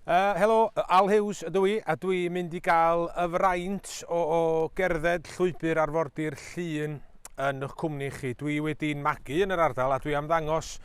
Helo, Aled Hughes ydw I, a dwi'n mynd i gael y fraint o gerdded llwybr arfordir Llŷn yn eich cwmni chi. Dwi wedi'n magu yn yr ardal a dwi am ddangos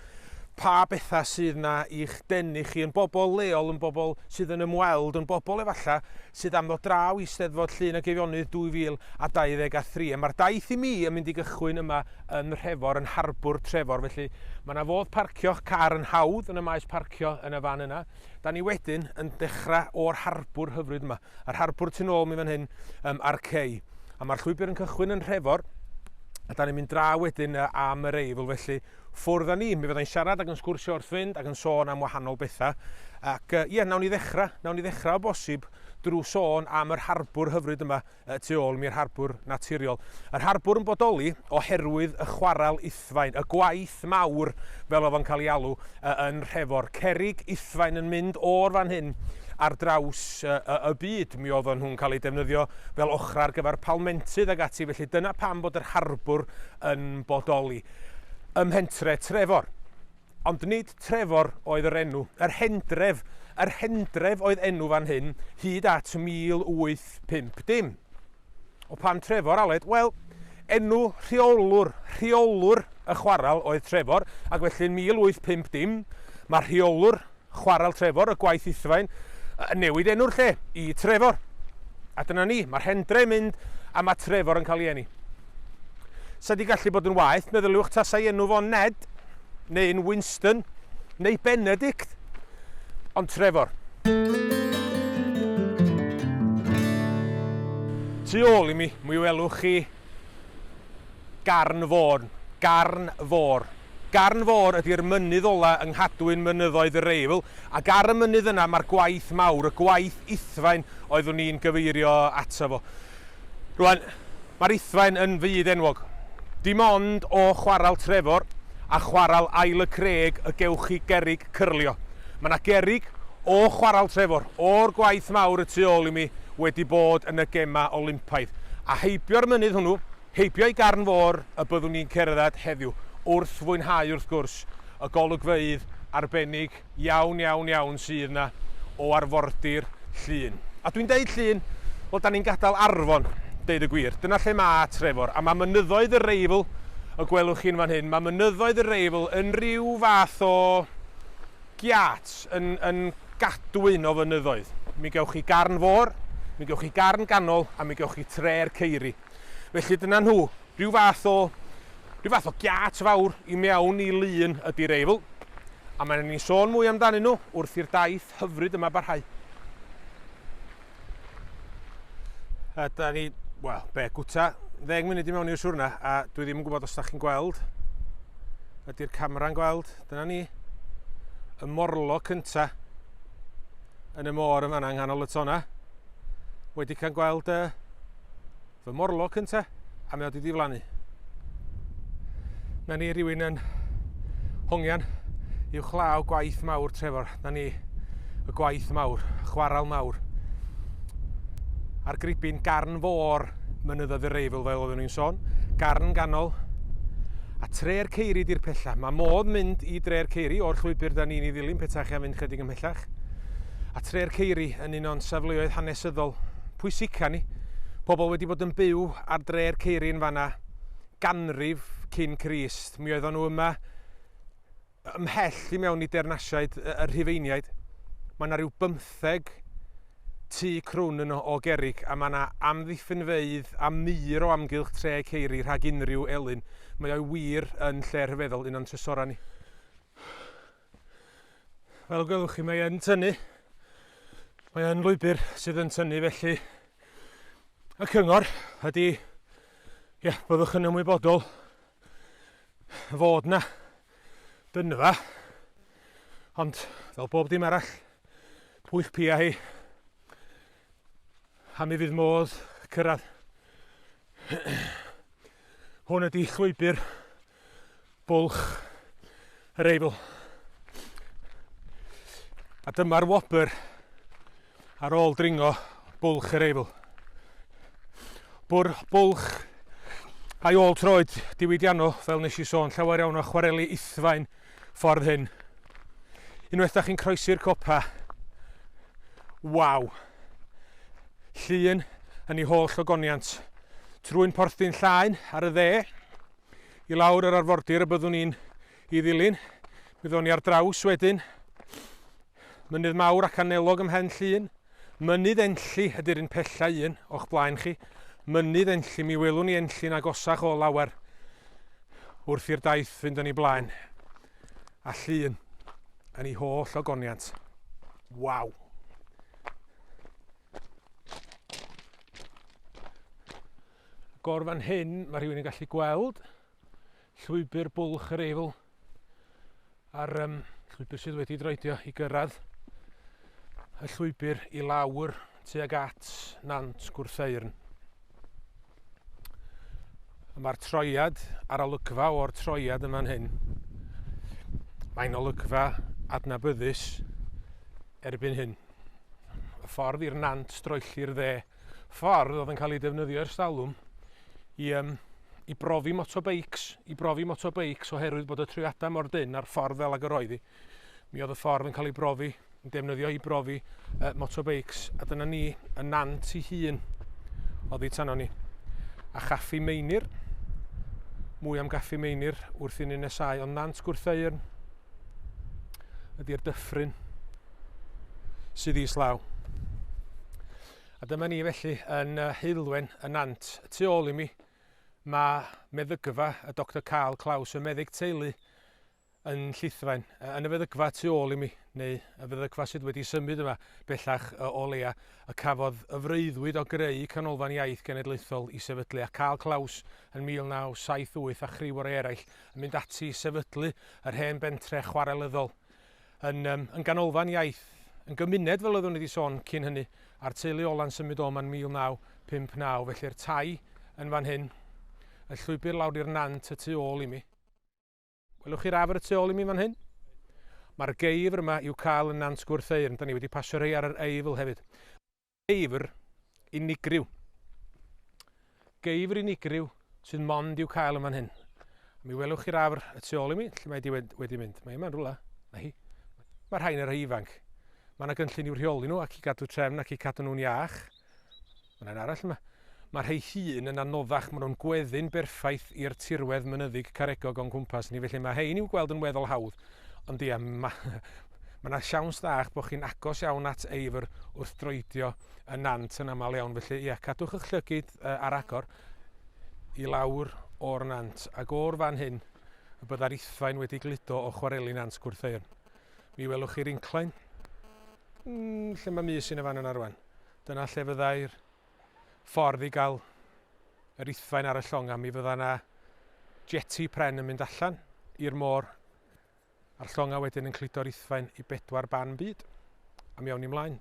pa bethau sydd yna i'ch denu chi, yn bobl leol, yn bobl sydd yn ymweld, yn bobl efalla sydd am ddod draw i Steddfod Llŷn ag Eifionydd 2023. Mae'r daith i mi yn mynd i gychwyn yma yn Trefor, yn harbwr Trefor, felly mae yna fodd parcio'ch car yn hawdd yn y maes parcio yn y fan yna. Da ni wedyn yn dechrau o'r harbwr hyfryd yma. Yr harbwr tu nôl mi fan hyn ar cei. A mae'r llwybr yn cychwyn yn Trefor, a da ni'n mynd draw wedyn am yr Eifl, felly ffwrdd â ni. Mi fyddai'n siarad ac yn sgwrsio wrth fynd ac yn sôn am wahanol bethau. Ac nawn ni ddechrau o bosib drwy sôn am yr harbwr hyfryd yma tu ôl mi'r harbwr naturiol. Yr harbwr yn bodoli oherwydd y chwaral Uthfaen, y gwaith mawr fel oedd o'n cael ei alw yn Trefor. Cerrig Uthfaen yn mynd o'r fan hyn ar draws y byd. Mi oedd nhw'n cael ei defnyddio fel ochr ar gyfer palmentydd ag ati, felly dyna pam bod yr harbwr yn bodoli. Ym mhentre Trefor. Ond nid Trefor oedd yr enw, yr hendref oedd enw fan hyn hyd at 1850. O pam Trefor, Aled? Wel, enw rheolwr y chwaral oedd Trefor, ac felly yn 1850 mae rheolwr chwaral Trefor, y gwaith Uthfaen, newid enw'r lle i Trefor. A dyna ni, mae'r hendref mynd a mae Trefor yn cael ei eni. Sa di gallu bod yn waeth, meddyliwch tasau enw fo Ned, neu'n Winston, neu Benedict, ond Trefor. Tu ôl i mi welwch chi Garn Fôr. Garn Fôr ydy'r mynydd ola yng Nghadwyn mynyddoedd yr Eifl, ac ar y mynydd yna mae'r gwaith mawr, y gwaith Uthfaen oeddwn ni'n gyfeirio ato fo. Rwan, mae'r Uthfaen yn fyd enwog. Dim ond o chwaral Trefor a chwaral Ail y Creg y gewch chi gerrig cyrlio. Mae yna gerrig o chwaral Trefor, o'r gwaith mawr y tu ôl i mi, wedi bod yn y gema Olympaidd. A heibio'r mynydd hwnnw, heibio i Garn Fôr y byddwn ni'n cerdded heddiw, wrth fwynhau wrth gwrs y golygfeydd arbennig iawn sydd yna o arfordir Llŷn. A dwi'n deud Llŷn, wel da ni'n gadael Arfon, deud y gwir. Dyna lle mae Trefor, a mae mynyddoedd yr Eifl, y gwelwch chi'n fan hyn, mae mynyddoedd yr Eifl yn rhyw fath o giat, yn gadwyn o fynyddoedd. Mi gewch chi Garn Fôr, mi gewch chi Garn Ganol, a mi gewch chi Tre'r Ceiri. Felly dyna nhw, rhyw fath o giat fawr i mewn i Llŷn ydi'r Eifl, a mae'n ni'n sôn mwy amdanyn nhw wrth i'r daith hyfryd yma barhau. A da ni, wel, gwta 10 munud i mewn i'r siwrna, a dwi ddim yn gwybod os da chi'n gweld. Ydy'r camera'n gweld. Dyna ni. Y morlo cynta yn y môr yn fanna yng nghanol y tonna. Wedi cael gweld fy morlo cynta, a mae wedi diflannu. Na ni rhywun yn hongian i'w chlaw gwaith mawr Trefor. Na ni y gwaith mawr, chwaral mawr. Ar gribin Garn Fôr mynyddoedd yr Eifl fel oedden nhw'n sôn, Garn Ganol, a Tre'r Ceiri di'r pella. Mae modd mynd i Tre'r Ceiri o'r llwybr da ni'n ei ddilyn petach a mynd chydig ymhellach. A Tre'r Ceiri yn un o'n safleoedd hanesyddol pwysica ni. Pobl wedi bod yn byw ar Tre'r Ceiri yn fanna ganrif cyn Crist. Mi oedden nhw yma ymhell i mewn i dernasiaid y Rhufeiniaid. Mae yna rhyw 15 tŷ crwn yno o gerrig, a mae yna amddiffynfeydd a mur o amgylch Tre Ceiri rhag unrhyw elyn. Mae o'i wir yn lle rhyfeddol, un o'n trysora ni. Fel gwelwch chi, mae yn tynnu. Mae yn lwybr sydd yn tynnu, felly y cyngor ydy, byddwch yn ymwybodol fod na dynfa, ond fel bob dim arall, pwyll pia hi, a mi fydd modd cyrraedd. Hwn ydy llwybr bwlch yr Eifl. A dyma'r wobr ar ôl dringo bwlch yr Eifl. Bwlch a'i ôl troed diwydiannol, fel nes i sôn, llawer iawn o chwareli Uthfaen ffordd hyn. Unwaith da chi'n croesi'r copa, Waw! Llŷn yn ei holl ogoniant. Trwy'n Porthu'n Llaen ar y dde, i lawr yr arfordir y byddwn ni'n i ddilyn. Byddwn ni ar draws wedyn. Mynydd mawr ac anelog ymhen Llŷn. Mynydd Enlli ydy'r un pella un o'ch blaen chi. Mynydd Enlli, mi welwn ni Enlli'n agosach o lawer wrth i'r daith fynd yn ei blaen. A Llŷn yn ei holl ogoniant. Waw! Gor fan hyn, mae rhywun yn gallu gweld llwybr bwlch yr Eifl a'r llwybr sydd wedi droedio i gyrraedd y llwybr i lawr tuag at Nant Gwrtheyrn. Mae'r troiad ar olygfa o'r troiad yma'n hyn. Mae'n olygfa adnabyddus erbyn hyn. Y ffordd i'r nant stroelli'r dde. Ffordd oedd yn cael ei defnyddio ers talwm i brofi motobeics oherwydd bod y triadau mor dyn ar ffordd fel ag yr oedd hi. Mi oedd y ffordd yn cael ei brofi, yn defnyddio i brofi motobeics. A dyna ni, y nant ei hun oedd hi tano ni. A chaffi Meinir, mwy am gaffi Meinir wrth i ni nesau, ond Nant Gwrtheyrn ydy'r dyffryn sydd islaw. A dyma ni felly yn heulwen y nant. Y tu ôl i mi mae meddygfa y Dr Carl Claus, y meddyg teulu yn Llithfaen. Yn y feddygfa tu ôl i mi, neu y feddygfa sydd wedi symud yma bellach o leia, y cafodd y freuddwyd o greu Canolfan Iaith Genedlaethol i sefydlu. A Carl Claus yn 1978 a chriw o'r eraill yn mynd ati i sefydlu yr hen bentre chwarelyddol yn Ganolfan Iaith, yn gymuned fel oeddwn i wedi sôn cyn hynny, a'r teulu ola'n symud o ma'n 1959, felly'r tai yn fan hyn, y llwybr lawr i'r nant y tu ôl i mi. Welwch chi'r afr y tu ôl i mi fan hyn? Mae'r geifr yma i'w cael yn Nant Gwrtheyrn. Da ni wedi pasio rhai ar yr Eifl hefyd. Geifr unigryw. Geifr unigryw sydd mond i'w cael yn fan hyn. Mi welwch chi'r afr y tu ôl i mi, lle mae wedi mynd. Mae yma'n rhywle. Mae'r rhain yr ifanc. Mae yna gynllun i'w rheoli nhw ac i gadw trefn ac i cadw nhw'n iach. Mae'n arall yma. Mae'r rhai hun yn anoddach, maen nhw'n gweddu'n berffaith i'r tirwedd mynyddig caregog o'n cwmpas ni, felly mae hein i'w gweld yn weddol hawdd. Ond ia, mae yna siawns dach bod chi'n agos iawn at eifr wrth droedio y nant yn aml iawn. Felly ia, cadwch eich llygyd ar agor i lawr o'r nant. Ac o'r fan hyn, y bydda'r Uthfaen wedi gludo o chwareli Nant Gwrtheyrn. Mi welwch chi'r inclain. Lle mae mis yn y fan yna rwan. Dyna lle fyddai'r ffordd i gael yr Uthfaen ar y llonga. Mi fydda yna jeti pren yn mynd allan i'r môr. A'r llonga wedyn yn cludo'r Uthfaen i 4 ban byd. A mi awn ni mlaen.